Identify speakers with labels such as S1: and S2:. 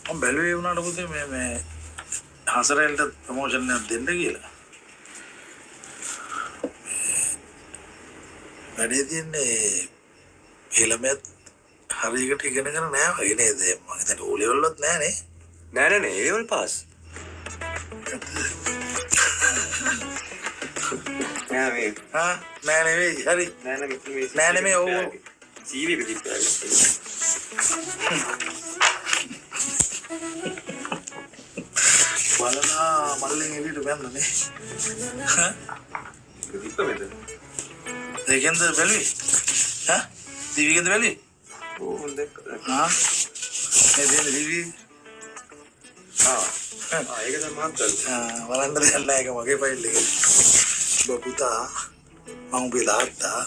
S1: මම බැලුවේ වුණාට පුතේ මේ හසරෙල්ට ප්‍රොමෝෂන් එකක් දෙන්න කියලා. වැඩේ තියන්නේ ඊළමෙත් හරියට ඉගෙනගෙන නෑ වගේ නේද? මම හිතන්නේ ඕ ලෙවල් වලත් නෑනේ.
S2: නෑ ඒ ලෙවල් පාස්. නෑ මේ
S1: නෑ නෙවෙයි හරි. නෑ නෙමෙයි ඔව්.
S2: සීවි පිටිපස්ස.
S1: බලනා මල්ලෙන් එළියට බැන්නනේ.
S2: පිටිපස්ස.
S1: ඒකෙන්ද බැලුවේ? ටීවී එකෙන්ද බැලුවේ?
S2: ඕ හොඳ.
S1: මේ දෙන්නේ ටීවී.
S2: ඒක තමයි මාත්
S1: බලන්න දෙයක් නෑ ඒක මගේ ෆයිල් එකේ. බබුතා මම උඹේ තාත්තා.